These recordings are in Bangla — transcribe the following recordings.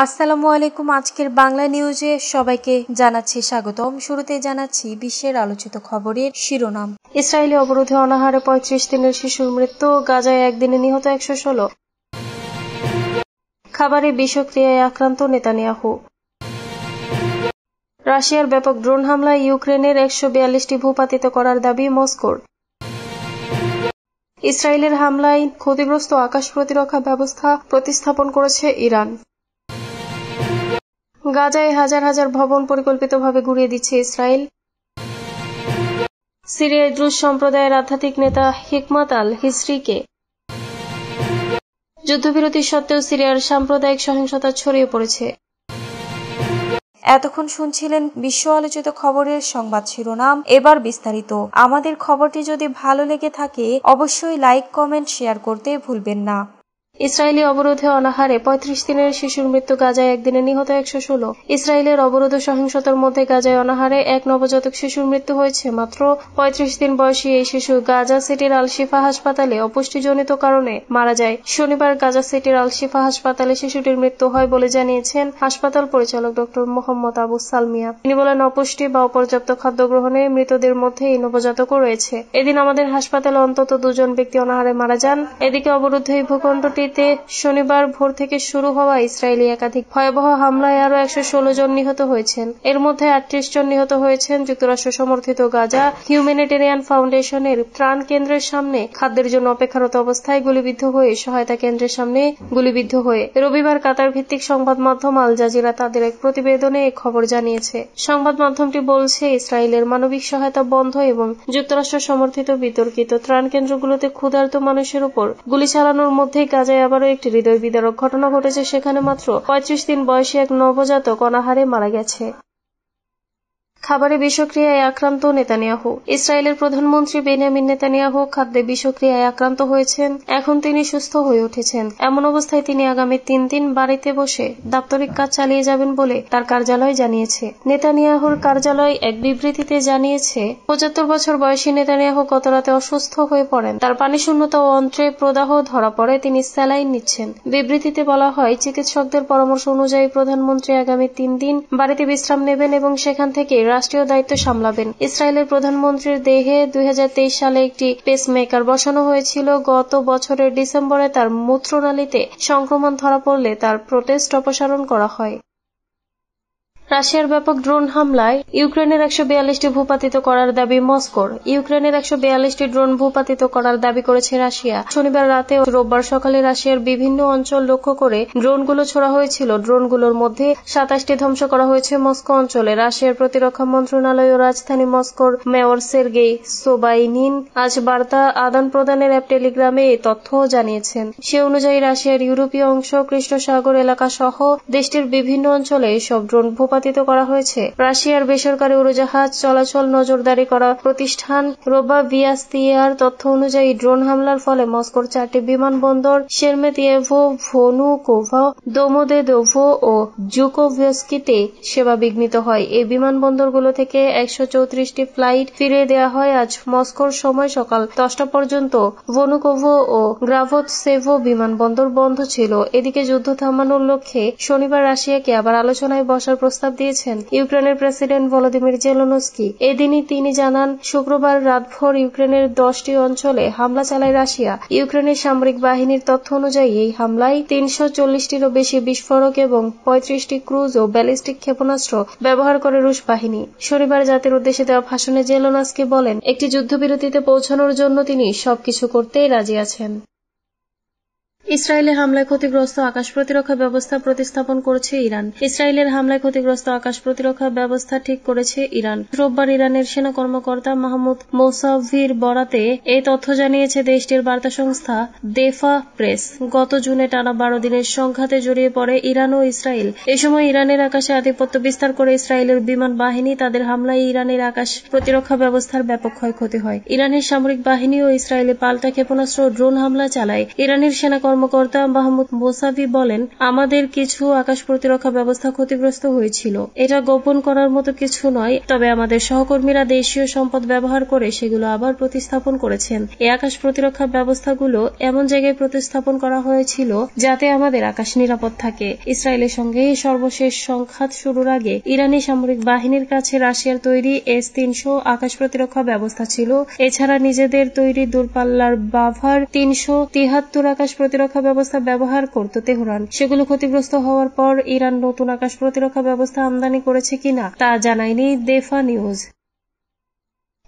আসসালামু আলাইকুম। আজকের বাংলা নিউজে সবাইকে জানাচ্ছি স্বাগতম। শুরুতে জানাচ্ছি বিশ্বের আলোচিত খবরের শিরোনাম। ইসরায়েলি অবরোধে অনাহারে ৩৫ দিনের শিশুর মৃত্যু, গাজায় একদিনে নিহত ১১৬। খাবারে বিষক্রিয়ায় আক্রান্ত নেতানিয়াহু। রাশিয়ার ব্যাপক ড্রোন হামলায় ইউক্রেনের ১৪২টি ভূপাতিত করার দাবি মস্কোর। ইসরায়েলের হামলায় ক্ষতিগ্রস্ত আকাশ প্রতিরক্ষা ব্যবস্থা প্রতিস্থাপন করেছে ইরান। গাজায় হাজার হাজার ভবন পরিকল্পিতভাবে গুঁড়িয়ে দিচ্ছে ইসরায়েল। সিরিয়ায় দ্রুজ সম্প্রদায়ের আধ্যাত্মিক নেতা হিকমাত আল হিজরিকে। যুদ্ধবিরতি সত্ত্বেও সিরিয়ার সাম্প্রদায়িক সহিংসতা ছড়িয়ে পড়েছে। এতক্ষণ শুনছিলেন বিশ্ব আলোচিত খবরের সংবাদ শিরোনাম। এবার বিস্তারিত। আমাদের খবরটি যদি ভালো লেগে থাকে অবশ্যই লাইক, কমেন্ট, শেয়ার করতে ভুলবেন না। ইসরায়েলি অবরোধে অনাহারে ৩৫ দিনের শিশুর মৃত্যু, গাজায় একদিনে নিহত ১১৬। ইসরায়েলের অবরোধ ও সহিংসতার মধ্যে গাজায় অনাহারে এক নবজাতক শিশুর মৃত্যু হয়েছে। মাত্র ৩৫ দিন বয়সী এই শিশু গাজা সিটির আল শিফা হাসপাতালে অপুষ্টিজনিত কারণে মারা যায়। শনিবার গাজা সিটির আল শিফা হাসপাতালে শিশুটির মৃত্যু হয় বলে জানিয়েছেন হাসপাতাল পরিচালক ডক্টর মোহাম্মদ আবু সালমিয়া। তিনি বলেন, অপুষ্টি বা অপর্যাপ্ত খাদ্য গ্রহণে মৃতদের মধ্যে এই নবজাতকও রয়েছে। এদিন আমাদের হাসপাতালে অন্তত ২ জন ব্যক্তি অনাহারে মারা যান। এদিকে অবরুদ্ধ এই ভূখণ্ডটি শনিবার ভোর থেকে শুরু হওয়া ইসরায়েলি একাধিক ভয়াবহ হামলায় আরো ১১৬ জন নিহত হয়েছেন। এর মধ্যে ৩৮ জন নিহত হয়েছেন যুক্তরাষ্ট্র সমর্থিত গাজা হিউম্যানিটেরিয়ান ফাউন্ডেশনের ত্রাণ কেন্দ্রের সামনে খাদ্যের জন্য অপেক্ষারত অবস্থায় গুলিবিদ্ধ হয়ে সহায়তা কেন্দ্রের সামনে গুলিবিদ্ধ হয়ে। রবিবার কাতার ভিত্তিক সংবাদ মাধ্যম আল জাজিরা তাদের এক প্রতিবেদনে এ খবর জানিয়েছে। সংবাদ মাধ্যমটি বলছে, ইসরায়েলের মানবিক সহায়তা বন্ধ এবং যুক্তরাষ্ট্র সমর্থিত বিতর্কিত ত্রাণ কেন্দ্রগুলোতে ক্ষুধার্ত মানুষের উপর গুলি চালানোর মধ্যেই গাজায় আবারও একটি হৃদয় বিদারক ঘটনা ঘটেছে। সেখানে মাত্র ৩৫ দিন বয়সী এক নবজাতক অনাহারে মারা গেছে। খাবারে বিষক্রিয়ায় আক্রান্ত নেতানিয়াহু। ইসরায়েলের প্রধানমন্ত্রী বেনিয়ামিন নেতানিয়াহু খাদ্যে বিষক্রিয়ায় আক্রান্ত হয়েছেন। এখন তিনি সুস্থ হয়ে উঠেছেন। এমন অবস্থায় তিনি আগামী ৩ দিন বাড়িতে বসে দাপ্তরিক কাজ চালিয়ে যাবেন বলে তার কার্যালয় জানিয়েছে। নেতানিয়াহুর কার্যালয় এক বিবৃতিতে জানিয়েছে, ৭৫ বছর বয়সী নেতানিয়াহু গতরাতে অসুস্থ হয়ে পড়েন। তার পানি শূন্যতা ও অন্ত্রে প্রদাহ ধরা পড়ে। তিনি স্যালাইন নিচ্ছেন। বিবৃতিতে বলা হয়, চিকিৎসকদের পরামর্শ অনুযায়ী প্রধানমন্ত্রী আগামী ৩ দিন বাড়িতে বিশ্রাম নেবেন এবং সেখান থেকে রাষ্ট্রীয় দায়িত্ব সামলাবেন। ইসরায়েলের প্রধানমন্ত্রীর দেহে ২০২৩ সালে একটি পেসমেকার বসানো হয়েছিল। গত বছরের ডিসেম্বরে তার মূত্রনালীতে সংক্রমণ ধরা পড়লে তার প্রোটেস্ট অপসারণ করা হয়। রাশিয়ার ব্যাপক ড্রোন হামলায় ইউক্রেনের ১৪২টি ভূপাতিত করার দাবি মস্কোর। ইউক্রেনের ১৪২টি ড্রোন ভূপাতিত করার দাবি করেছে রাশিয়া। শনিবার রাতে ও রোববার সকালে রাশিয়ার বিভিন্ন অঞ্চল লক্ষ্য করে ড্রোনগুলো ছোড়া হয়েছিল। ড্রোনগুলোর মধ্যে ২৭টি ধ্বংস করা হয়েছে মস্কো অঞ্চলে। রাশিয়ার প্রতিরক্ষা মন্ত্রণালয় ও রাজধানী মস্কোর মেয়র সের্গেই সোবাইনিন আজ বার্তা আদান প্রদানের অ্যাপ টেলিগ্রামে এই তথ্য জানিয়েছেন। সে অনুযায়ী রাশিয়ার ইউরোপীয় অংশ, কৃষ্ণ সাগর এলাকা সহ দেশটির বিভিন্ন অঞ্চলে এসব ড্রোন ভূপাতিত করা হয়েছে। রাশিয়ার বেসরকারি উড়োজাহাজ চলাচল নজরদারি করা প্রতিষ্ঠান রোবাভিয়াস্তিয়ার তথ্য অনুযায়ী ড্রোন হামলার ফলে মস্কোর ৪টি বিমানবন্দর শেরমেতিয়েভো, ভনুকোভো, দোমোদেদোভো ও জুকোভস্কিতে সেবা বিঘ্নিত হয়। এই বিমানবন্দরগুলো থেকে ১৩৪টি ফ্লাইট ফিরিয়ে দেওয়া হয়। আজ মস্কোর সময় সকাল ১০টা পর্যন্ত ভনুকোভো ও গ্রাভোতসেভো বিমানবন্দর বন্ধ ছিল। এদিকে যুদ্ধ থামানোর লক্ষ্যে শনিবার রাশিয়াকে আবার আলোচনায় বসার প্রস্তাব দিয়েছেন ইউক্রেনের প্রেসিডেন্ট ভলোদিমির জেলেনস্কি। এদিনই তিনি জানান, শুক্রবার রাতভর ইউক্রেনের ১০টি অঞ্চলে হামলা চালায় রাশিয়া। ইউক্রেনের সামরিক বাহিনীর তথ্য অনুযায়ী এই হামলায় ৩৪০টিরও বেশি বিস্ফোরক এবং ৩৫টি ক্রুজ ও ব্যালিস্টিক ক্ষেপণাস্ত্র ব্যবহার করে রুশ বাহিনী। শনিবার জাতির উদ্দেশ্যে দেওয়া ভাষণে জেলেনস্কি বলেন, একটি যুদ্ধবিরতিতে পৌঁছানোর জন্য তিনি সবকিছু করতেই রাজি আছেন। ইসরায়েলের হামলায় ক্ষতিগ্রস্ত আকাশ প্রতিরক্ষা ব্যবস্থা প্রতিস্থাপন করেছে ইরান। ইসরায়েলের হামলায় ক্ষতিগ্রস্ত আকাশ প্রতিরক্ষা ব্যবস্থা ঠিক করেছে ইরান। রোববার ইরানের সেনা কর্মকর্তা মাহমুদ মৌসাভির বরাতে এই তথ্য জানিয়েছে দেশটির বার্তা সংস্থা দেফা প্রেস। গত জুনে টানা ১২ দিনের সংঘাতে জড়িয়ে পড়ে ইরান ও ইসরায়েল। এ সময় ইরানের আকাশে আধিপত্য বিস্তার করে ইসরায়েলের বিমান বাহিনী। তাদের হামলায় ইরানের আকাশ প্রতিরক্ষা ব্যবস্থার ব্যাপক ক্ষয়ক্ষতি হয়। ইরানের সামরিক বাহিনী ও ইসরায়েলে পাল্টা ক্ষেপণাস্ত্র ও ড্রোন হামলা চালায়। ইরানের সেনা কর্মকর্তা মাহমুদ মোসাভি বলেন, আমাদের কিছু আকাশ প্রতিরক্ষা ব্যবস্থা ক্ষতিগ্রস্ত হয়েছিল। এটা গোপন করার মতো কিছু নয়, তবে আমাদের সহকর্মীরা দেশীয় সম্পদ ব্যবহার করে সেগুলো আবার প্রতিস্থাপন করেছেন। এই আকাশ প্রতিরক্ষা ব্যবস্থাগুলো এমন জায়গায় প্রতিস্থাপন করা হয়েছিল যাতে আমাদের আকাশ নিরাপদ থাকে। ইসরায়েলের সঙ্গে সর্বশেষ সংঘাত শুরুর আগে ইরানি সামরিক বাহিনীর কাছে রাশিয়ার তৈরি S-300 আকাশ প্রতিরক্ষা ব্যবস্থা ছিল। এছাড়া নিজেদের তৈরি দূরপাল্লার বাভার 373 আকাশ প্রতিরক্ষা ব্যবস্থা ব্যবহার করত তেহরান। সেগুলো ক্ষতিগ্রস্ত হওয়ার পর ইরান নতুন আকাশ প্রতিরক্ষা ব্যবস্থা আমদানি করেছে কিনা তা জানায়নি দেফা নিউজ।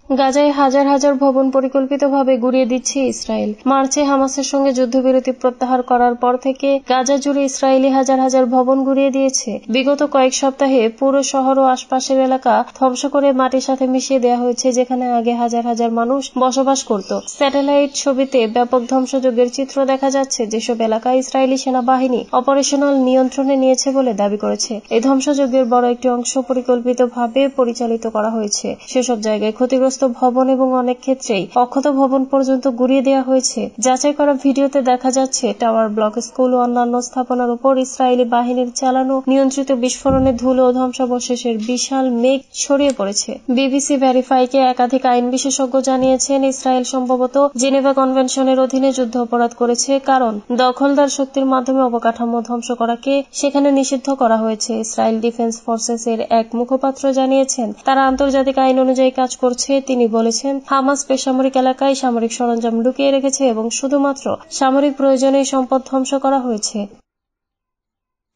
গাজায় হাজার হাজার ভবন পরিকল্পিতভাবে গুঁড়িয়ে দিচ্ছে ইসরায়েল। মার্চে হামাসের সঙ্গে যুদ্ধবিরতি প্রত্যাহার করার পর থেকে গাজা জুড়ে ইসরায়েলি হাজার হাজার ভবন গুঁড়িয়ে দিয়েছে। বিগত কয়েক সপ্তাহে পুরো শহর ও আশপাশের এলাকা ধ্বংস করে মাটির সাথে মিশিয়ে দেওয়া হয়েছে, যেখানে আগে হাজার হাজার মানুষ বসবাস করত। স্যাটেলাইট ছবিতে ব্যাপক ধ্বংসযজ্ঞের চিত্র দেখা যাচ্ছে, যেসব এলাকা ইসরায়েলি সেনাবাহিনী অপারেশনাল নিয়ন্ত্রণে নিয়েছে বলে দাবি করেছে। এই ধ্বংসযজ্ঞের বড় একটি অংশ পরিকল্পিতভাবে পরিচালিত করা হয়েছে। সেসব জায়গায় ক্ষতিগ্রস্ত ভবন এবং অনেক ক্ষেত্রেই অক্ষত ভবন পর্যন্ত গুঁড়িয়ে দেওয়া হয়েছে। যাচাই করা ভিডিওতে দেখা যাচ্ছে টাওয়ার ব্লক, স্কুল ও অন্যান্য স্থাপনার উপর ইসরায়েলি বাহিনীর চালানো নিয়ন্ত্রিত বিস্ফোরণে ধুলো ও ধ্বংসাবশেষের বিশাল মেঘ ছড়িয়ে পড়েছে। বিবিসি ভেরিফাইকে একাধিক আইন বিশেষজ্ঞ জানিয়েছেন, ইসরায়েল সম্ভবত জেনেভা কনভেনশনের অধীনে যুদ্ধ অপরাধ করেছে, কারণ দখলদার শক্তির মাধ্যমে অবকাঠামো ধ্বংস করাকে সেখানে নিষিদ্ধ করা হয়েছে। ইসরায়েল ডিফেন্স ফোর্সেস এর এক মুখপাত্র জানিয়েছেন, তারা আন্তর্জাতিক আইন অনুযায়ী কাজ করছে। তিনি বলেছেন, হামাস বেসামরিক এলাকায় সামরিক সরঞ্জাম লুকিয়ে রেখেছে এবং শুধুমাত্র সামরিক প্রয়োজনেই সম্পদ ধ্বংস করা হয়েছে।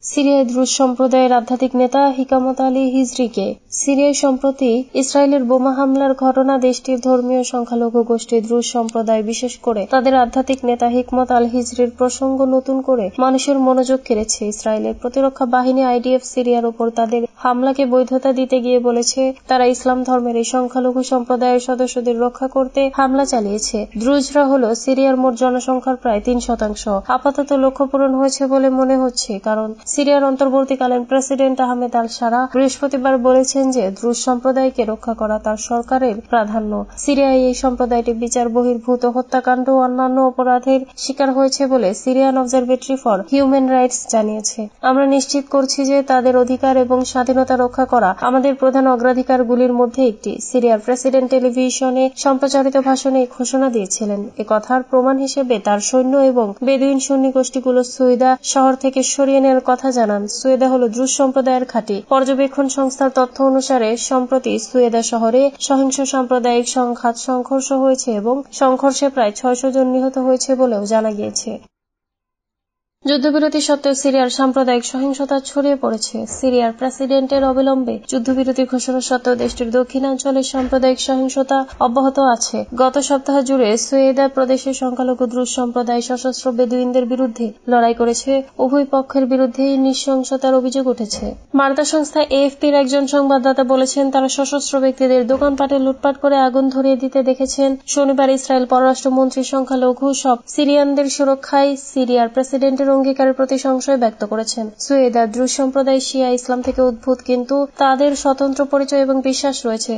সিরিয়ায় দ্রুজ সম্প্রদায়ের আধ্যাত্মিক নেতা হিকামত আলী হিজরিকে সিরিয়ায় সম্প্রতি ইসরায়েলের বোমা হামলার ঘটনা দেশটির ধর্মীয় সংখ্যালঘু গোষ্ঠী দ্রুজ সম্প্রদায়, বিশেষ করে তাদের আধ্যাত্মিক নেতা হিকমত আল হিজরির প্রসঙ্গ নতুন করে মানুষের মনোযোগ কেড়েছে। ইসরায়েলের প্রতিরক্ষা বাহিনী IDF সিরিয়ার উপর তাদের হামলাকে বৈধতা দিতে গিয়ে বলেছে, তারা ইসলাম ধর্মের এই সংখ্যালঘু সম্প্রদায়ের সদস্যদের রক্ষা করতে হামলা চালিয়েছে। দ্রুজরা হল সিরিয়ার মোট জনসংখ্যার প্রায় 3%। আপাতত লক্ষ্য পূরণ হয়েছে বলে মনে হচ্ছে, কারণ সিরিয়ার অন্তর্বর্তীকালীন প্রেসিডেন্ট আহমেদ আল সারা বৃহস্পতিবার বলেছেন যে দ্রুজ সম্প্রদায়কে রক্ষা করা তার সরকারের প্রাধান্য। সিরিয়ায় এই সম্প্রদায়টি বিচার বহির্ভূত হত্যাকাণ্ড ও অন্যান্য অপরাধের শিকার হয়েছে বলে Syrian observatory for human rights জানিয়েছে। আমরা নিশ্চিত করছি যে তাদের অধিকার এবং স্বাধীনতা রক্ষা করা আমাদের প্রধান অগ্রাধিকারগুলির মধ্যে একটি, সিরিয়ার প্রেসিডেন্ট টেলিভিশনে সম্প্রচারিত ভাষণে ঘোষণা দিয়েছিলেন। এ কথার প্রমাণ হিসেবে তার সৈন্য এবং বেদুইন সুন্নি গোষ্ঠীগুলো সুয়েদা শহর থেকে সরিয়ে নেওয়ার কথা জানান। সুয়েদা হল দ্রুজ সম্প্রদায়ের ঘাঁটি। পর্যবেক্ষণ সংস্থার তথ্য অনুসারে সম্প্রতি সুয়েদা শহরে সহিংস সাম্প্রদায়িক সংঘর্ষ হয়েছে এবং সংঘর্ষে প্রায় 600 জন নিহত হয়েছে বলেও জানা গিয়েছে। যুদ্ধবিরতি সত্ত্বেও সিরিয়ার সাম্প্রদায়িক সহিংসতা ছড়িয়ে পড়েছে। সিরিয়ার প্রেসিডেন্টের অবিলম্বে যুদ্ধবিরতি ঘোষণা সত্ত্বেও দেশটির দক্ষিণাঞ্চলে সাম্প্রদায়িক সহিংসতা অব্যাহত আছে। গত সপ্তাহ জুড়ে সুয়েদা প্রদেশের সংখ্যালঘু দ্রুজ সম্প্রদায় সশস্ত্র বেদুইনদের বিরুদ্ধে লড়াই করেছে। উভয় পক্ষের বিরুদ্ধেই নৃশংসতার অভিযোগ উঠেছে। বার্তা সংস্থা AFPর একজন সংবাদদাতা বলেছেন, তারা সশস্ত্র ব্যক্তিদের দোকানপাটে লুটপাট করে আগুন ধরিয়ে দিতে দেখেছেন। শনিবার ইসরায়েল পররাষ্ট্রমন্ত্রী সংখ্যালঘু সব সিরিয়ানদের সুরক্ষায় সিরিয়ার প্রেসিডেন্টের অঙ্গীকারের প্রতি সংশয় ব্যক্ত করেছেন। সুয়েদা দ্রুজ সম্প্রদায় শিয়া ইসলাম থেকে উদ্ভূত, কিন্তু তাদের স্বতন্ত্র পরিচয় এবং বিশ্বাস রয়েছে।